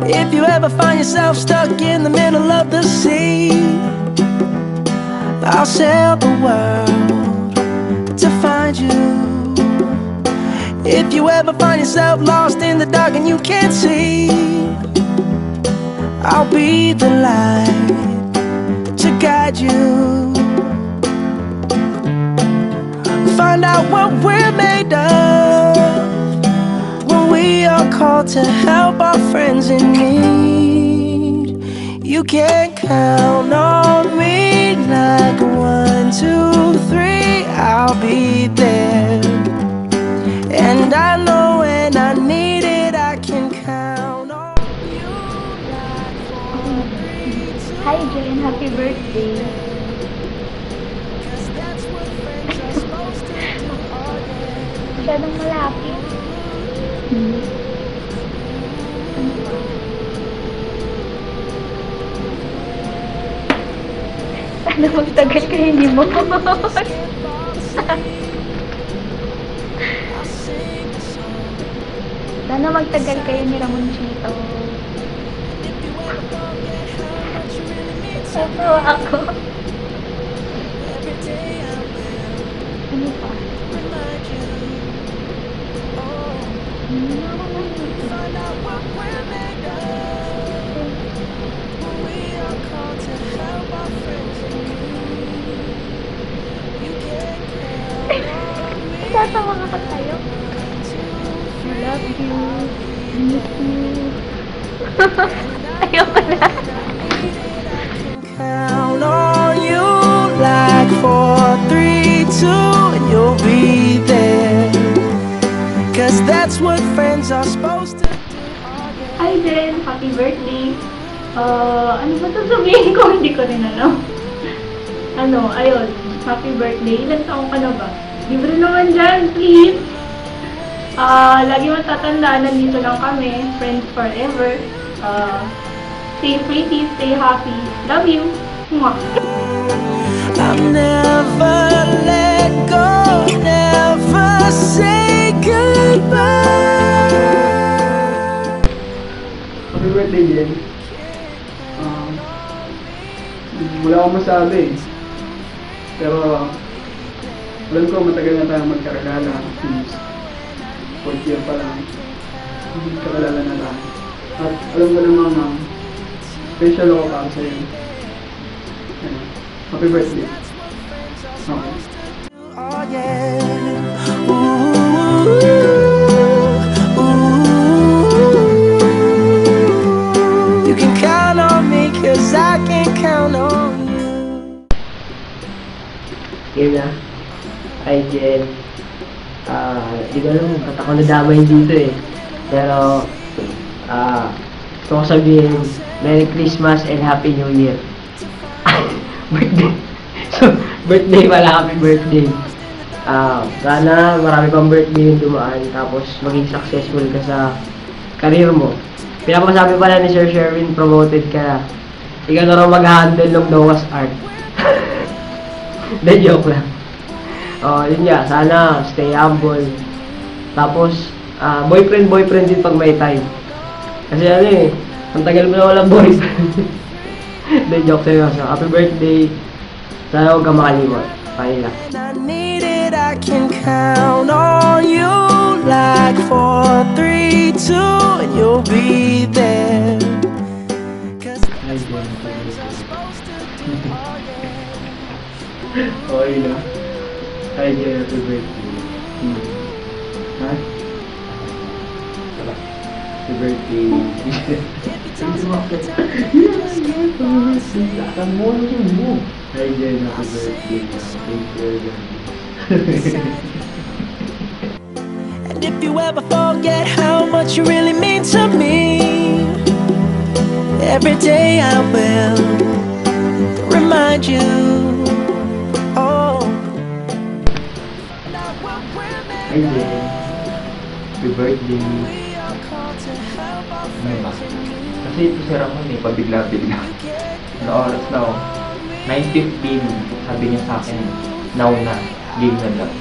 If you ever find yourself stuck in the middle of the sea, I'll sail the world to find you. If you ever find yourself lost in the dark and you can't see, I'll be the light to guide you. Find out what we're made of when we are called to help our friends in need. You can count on me like 1, 2, 3, I'll be there. And I know when I need it, I can count on you like 4, 3, 2. Hi Jane, happy birthday. Masyadong malapit. Sana magtagal ka hindi mo. Sana magtagal kayo ni Ramonchito. Pero ako. Ano pa? Tatawa nga pa tayo. I love you. I miss you. Ayoko na. Count on you like 4, 3, 2, and you'll be there. 'Cause that's what friends are supposed to do. Hi Jen, happy birthday. Ano ba sasabihin ko? Hindi ko rin alam. Ayun, happy birthday. Ilan taong ka na ba? Libre naman dyan, please. Lagi mo tatandaan, nandito lang kami. Friends forever. Stay pretty, stay happy. Love you. Mwah. I'll never let go, never say goodbye. Happy birthday, Jen. Wala akong masabi. Pero alam ko matagal na tayong magkakalala since 4th year pa lang. Kakalala na tayo. At alam ko namang special ako para sa'yo. Happy birthday. Okay. Oh yeah. Ooh, ooh. You can count on me 'cause I can count on you. Game na. Hi Jen. Di ko alam ba't ako nadamay dito eh. Pero, gusto ko sabihin, Merry Christmas and Happy New Year. Birthday. So, birthday pala, happy birthday. Sana marami pang birthday yung dumaan, tapos maging successful ka sa career mo. Pinapasabi pala ni Sir Sherwin, promoted ka na. Ikaw na raw mag-handle ng Noah's Ark. De joke lang. Yun nga, sana stay humble. Tapos, boyfriend din pag may time. Kasi ang tagal mo na walang boyfriend. De joke sa'yo. So, happy birthday. Sana huwag ka makalimot. Paila. I need it, I can count on you like 4, 3, 2, and you'll be there. Hi, Jen. Okay na. Hi, Jen. Happy birthday. Ha? Happy birthday. Hi, Jen. Happy birthday. Thank you. And if you ever forget how much you really mean to me, every day I will remind you. Oh. Hi, Jen. Happy birthday. Ano ba? Kasi ito si Ramon pabigla-bigla. Ano oras na ako? 9:15. Sabi niya sa akin, now na. Game na lang.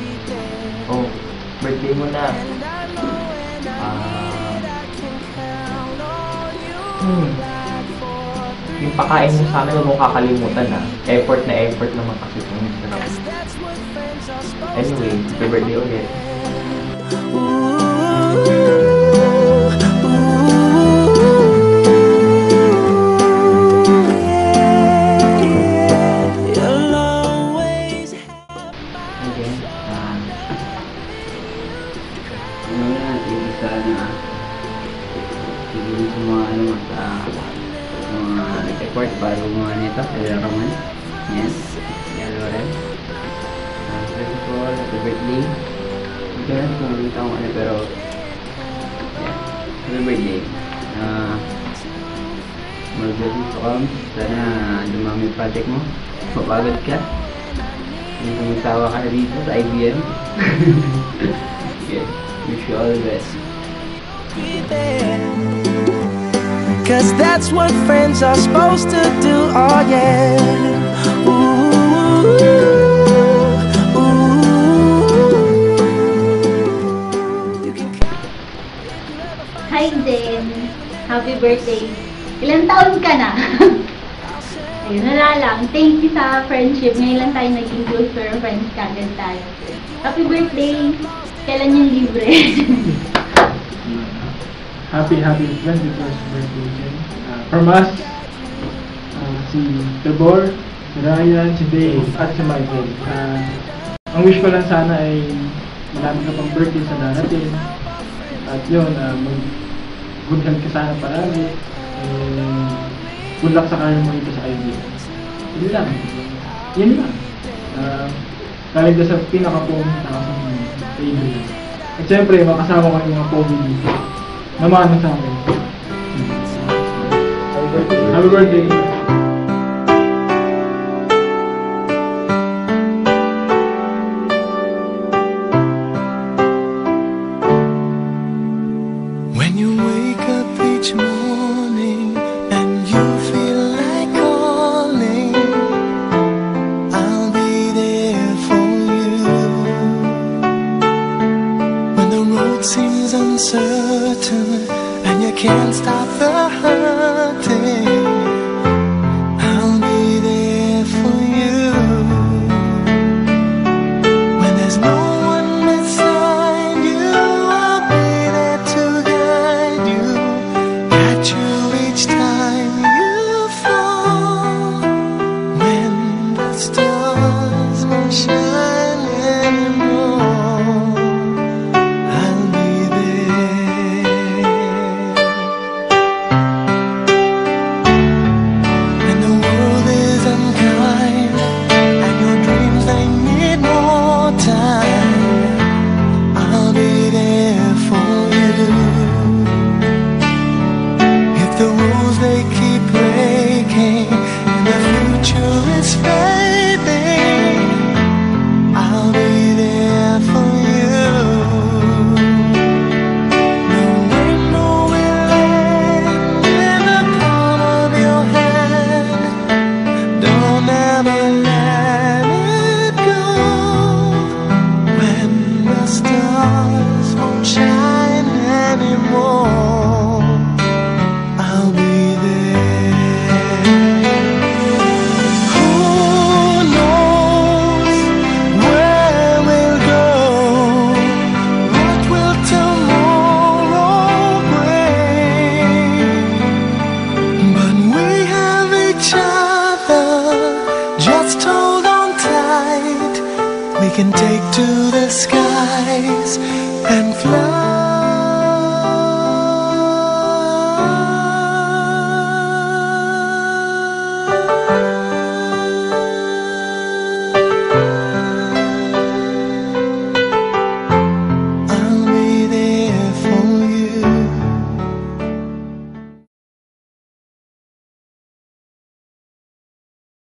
Oh, birthday mo na. Yung pakain mo sa amin, huwag mong kakalimutan na. Effort naman kasi itong sarap. Anyway, happy birthday ulit. Effort para gumawa nito sa Roman. Yes, yan Loren. First of all, happy birthday. Hindi ko lang kung anong taong ano, pero yeah, happy birthday. More blessings to come. Sana dumami yung project mo. Mapagod ka. Hindi sumasawa ka na dito sa IBM. Okay, wish you all the best. Cause that's what friends are supposed to do, oh yeah. Ooh, ooh. Hi Jen! Happy birthday! Ilang taon ka na? Ayun, wala lang. Thank you sa friendship. Ngayon lang tayo naging close pero friends kagad tayo. Happy birthday! Kailan yung libre? Happy 21st birthday, Jen. From us, si Tabor, si Ryan, si Dave, at si Michael. Ang wish ko lang sana ay marami ka pang birthday sa darating. At yun, good health ka sana parami. Good luck sa kanya mo ito sa IBM. Yun lang. Yun lang. Galing sa pinaka-pong sa IBM. At syempre, makasama ko yung mga pogi dito. Naman sa akin. Happy birthday. When you wake up each morning and you feel like calling, I'll be there for you. When the road seems uncertain and you can't stop the hurting, I'll be there for you. When there's no one beside you, I'll be there to guide you, catch you each time you fall. When the stars won't shine anymore, I'll be there. When the world is unkind and your dreams they need more time, I'll be there for you. If the rules they keep breaking and the future is fading, I'll be there for you. The rainbow will end in the palm of your hand. Don't ever let it go. When the stars won't shine anymore, I'll be there. Who knows where we'll go? What will tomorrow bring? But we have each other, just hold on tight. We can take to the skies and fly.